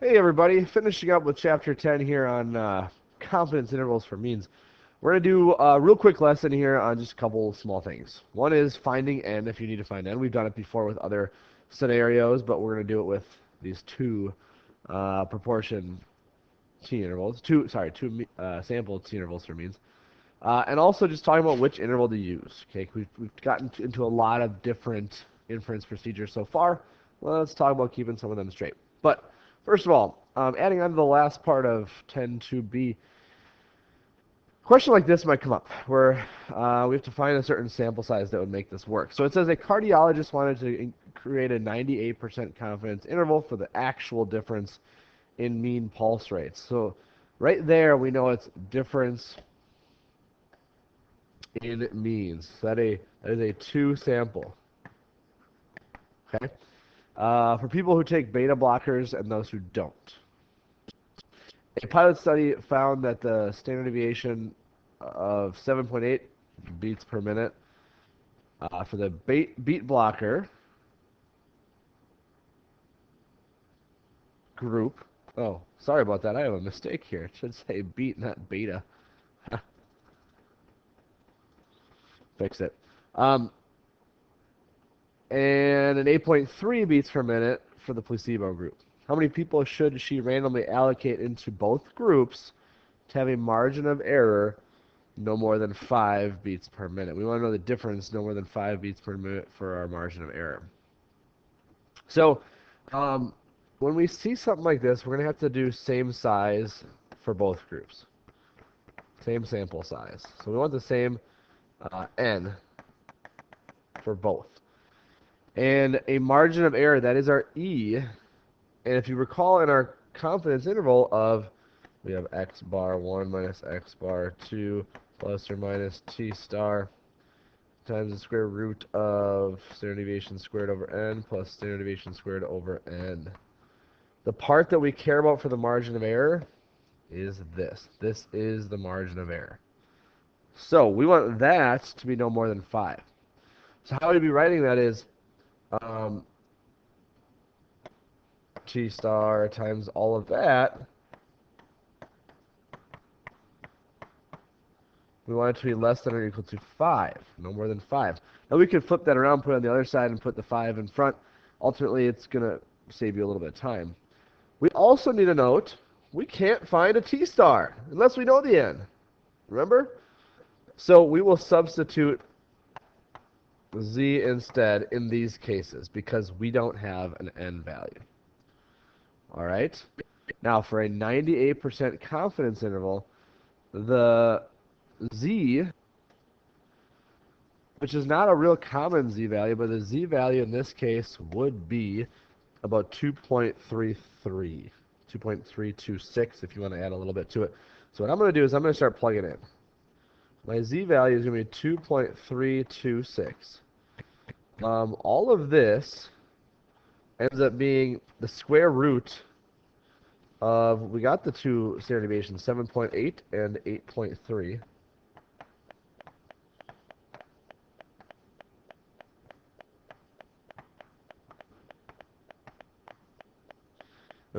Hey everybody, finishing up with chapter 10 here on confidence intervals for means. We're going to do a real quick lesson here on just a couple small things. One is finding n if you need to find n. We've done it before with other scenarios, but we're going to do it with these two proportion t intervals, two sample t intervals for means. And also just talking about which interval to use. Okay, we've gotten into a lot of different inference procedures so far. Well, let's talk about keeping some of them straight. But first of all, adding on to the last part of 10.2b, a question like this might come up where we have to find a certain sample size that would make this work. So it says a cardiologist wanted to create a 98% confidence interval for the actual difference in mean pulse rates. So right there we know it's difference in means. So that is a two sample. Okay. For people who take beta blockers and those who don't. A pilot study found that the standard deviation of 7.8 beats per minute for the beat blocker group. Oh, sorry about that. I have a mistake here. It should say beat, not beta. Fix it. And an 8.3 beats per minute for the placebo group. How many people should she randomly allocate into both groups to have a margin of error no more than 5 beats per minute? We want to know the difference, no more than 5 beats per minute for our margin of error. So when we see something like this, we're going to have to do same size for both groups. Same sample size. So we want the same n for both. And a margin of error, that is our E. And if you recall in our confidence interval of, we have x bar 1 minus x bar 2 plus or minus t star times the square root of standard deviation squared over n plus standard deviation squared over n. The part that we care about for the margin of error is this. This is the margin of error. So we want that to be no more than 5. So how we'd be writing that is t star times all of that. We want it to be less than or equal to 5, no more than 5. Now we could flip that around, put it on the other side, and put the 5 in front. Ultimately, it's going to save you a little bit of time. We also need to note, we can't find a t star unless we know the n. Remember? So we will substitute z instead in these cases because we don't have an n value. All right? Now, for a 98% confidence interval, the z, which is not a real common z value, but the z value in this case would be about 2.33, 2.326 if you want to add a little bit to it. So what I'm going to do is I'm going to start plugging in. My z value is going to be 2.326. All of this ends up being the square root of, we got the two standard deviations, 7.8 and 8.3.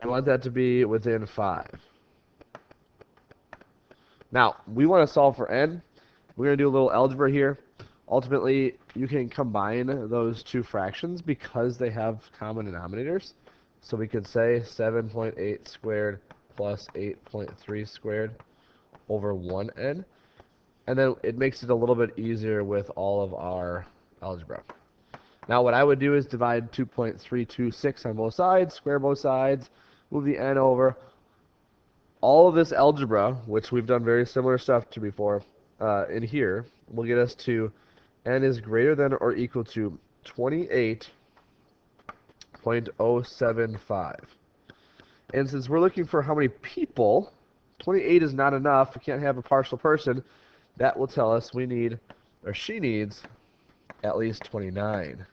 We want that to be within 5. Now, we want to solve for n. We're going to do a little algebra here. Ultimately, you can combine those two fractions because they have common denominators. So we could say 7.8 squared plus 8.3 squared over 1n. And then it makes it a little bit easier with all of our algebra. Now what I would do is divide 2.326 on both sides, square both sides, move the n over. All of this algebra, which we've done very similar stuff to before in here, will get us to n is greater than or equal to 28.075. And since we're looking for how many people, 28 is not enough. We can't have a partial person. That will tell us we need, or she needs, at least 29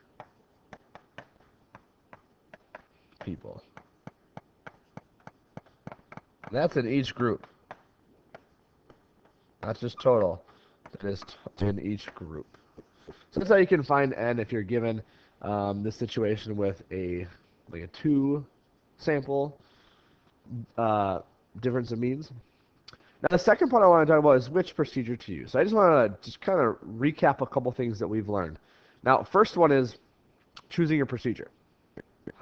people. And that's in each group. Not just total. That is in each group. So that's how you can find n if you're given this situation with a 2 sample difference of means. Now, the second part I want to talk about is which procedure to use. So I just want to just kind of recap a couple things that we've learned. Now, first one is choosing your procedure.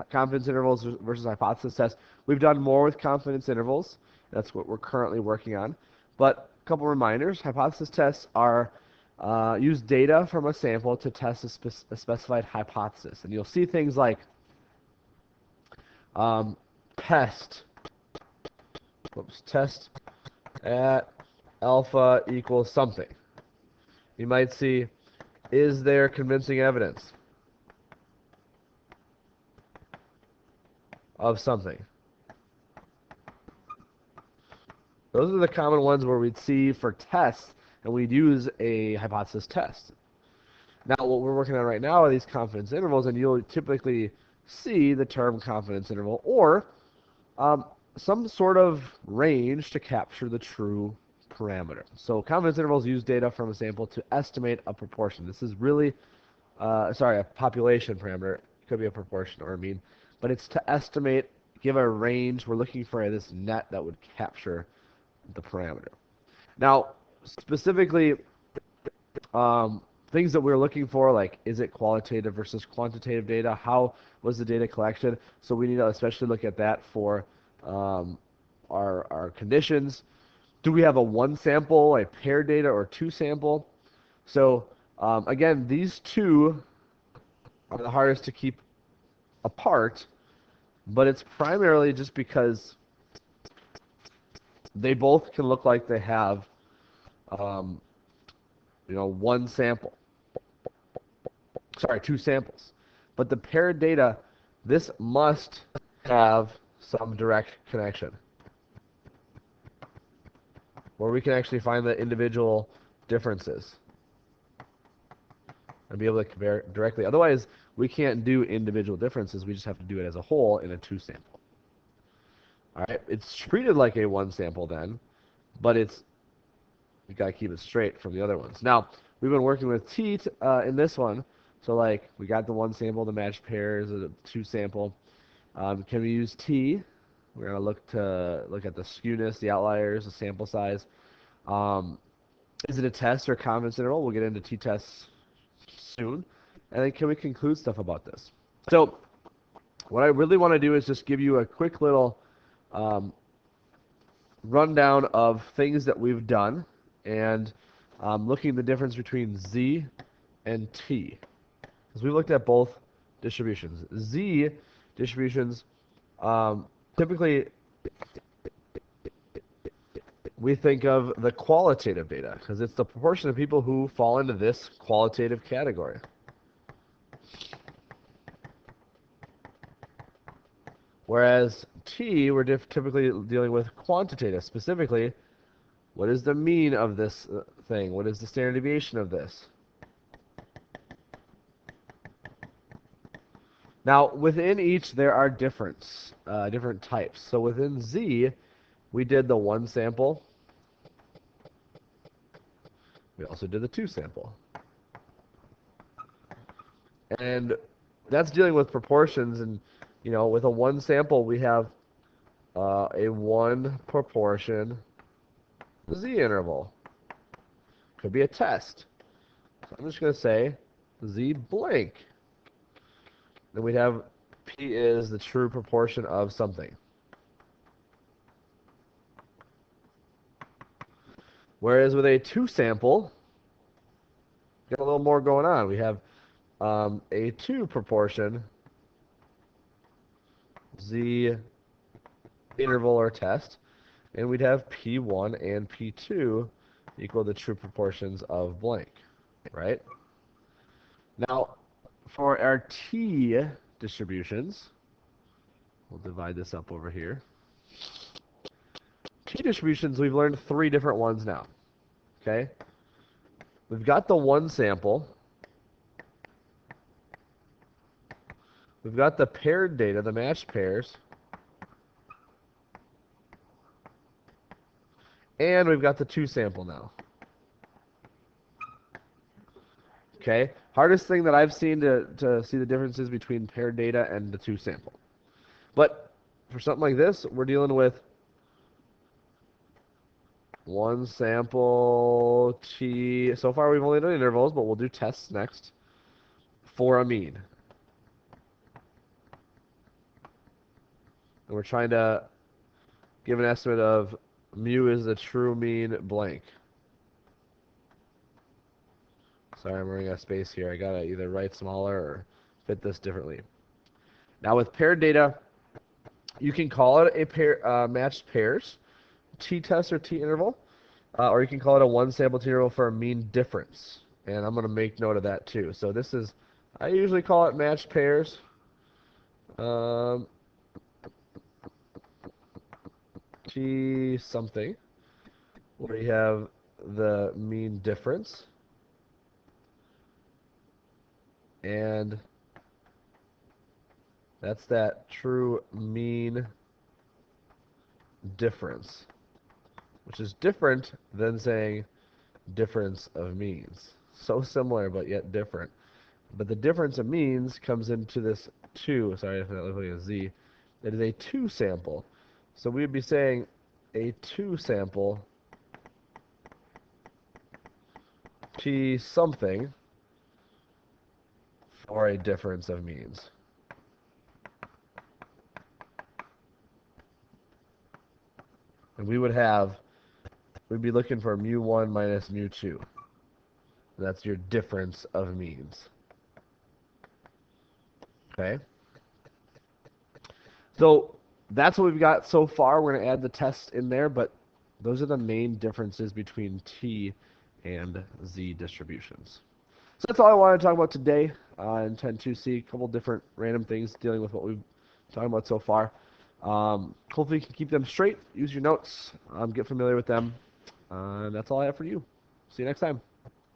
Confidence intervals versus hypothesis tests. We've done more with confidence intervals. That's what we're currently working on. But a couple reminders. Hypothesis tests are use data from a sample to test a specified hypothesis. And you'll see things like test at alpha equals something. You might see, is there convincing evidence of something? Those are the common ones where we'd see for tests, and we'd use a hypothesis test. Now, what we're working on right now are these confidence intervals, and you'll typically see the term confidence interval or some sort of range to capture the true parameter. So confidence intervals use data from a sample to estimate a proportion. This is really, a population parameter. It could be a proportion or a mean, but it's to estimate, give a range. We're looking for this net that would capture the parameter. Now, specifically, things that we're looking for, like is it qualitative versus quantitative data? How was the data collected? So we need to especially look at that for our conditions. Do we have a one sample, a paired data, or two sample? So again, these two are the hardest to keep apart, but it's primarily just because they both can look like they have one sample. Sorry, two samples. But the paired data, this must have some direct connection where we can actually find the individual differences and be able to compare directly. Otherwise, we can't do individual differences. We just have to do it as a whole in a two sample. All right, it's treated like a one sample then, but we got to keep it straight from the other ones. Now, we've been working with T in this one. So like we got the one sample, the matched pairs, the two sample. Can we use T? We're going to look at the skewness, the outliers, the sample size. Is it a test or confidence interval? We'll get into t-tests soon. And then can we conclude stuff about this? So what I really want to do is just give you a quick little rundown of things that we've done and looking at the difference between Z and T. Because we looked at both distributions. Z distributions, typically we think of the qualitative data because it's the proportion of people who fall into this qualitative category. Whereas T, we're typically dealing with quantitative. Specifically, what is the mean of this thing? What is the standard deviation of this? Now, within each, there are different types. So within Z, we did the one sample. We also did the two sample. And that's dealing with proportions. And, with a one sample, we have a one proportion Z interval. Could be a test. So I'm just going to say Z blank. Then we'd have P is the true proportion of something. Whereas with a two sample, got a little more going on. We have a two proportion Z interval or test, and we'd have P1 and P2 equal the true proportions of blank, right? Now, for our T distributions, we'll divide this up over here. T distributions, we've learned three different ones now, okay? We've got the one sample. We've got the paired data, the matched pairs. And we've got the two sample now. Okay? Hardest thing that I've seen to see the differences between paired data and the two sample. But for something like this, we're dealing with one sample t. So far, we've only done intervals, but we'll do tests next for a mean. And we're trying to give an estimate of mu is the true mean blank. Sorry, I'm running out of space here. I gotta either write smaller or fit this differently. Now with paired data, you can call it a pair, matched pairs t-test or t-interval, or you can call it a one sample t-interval for a mean difference. And I'm gonna make note of that too. So this is, I usually call it matched pairs. T something, where you have the mean difference, and that's that true mean difference, which is different than saying difference of means. So similar, but yet different. But the difference of means comes into this 2. Sorry if that looks like a Z. It is a 2 sample. So we would be saying a 2 sample T something for a difference of means. And we'd be looking for mu1 minus mu2. That's your difference of means. Okay? So that's what we've got so far. We're going to add the tests in there, but those are the main differences between T and Z distributions. So that's all I wanted to talk about today in 10.2c. A couple different random things dealing with what we've talked about so far. Hopefully you can keep them straight, use your notes, get familiar with them. And that's all I have for you. See you next time.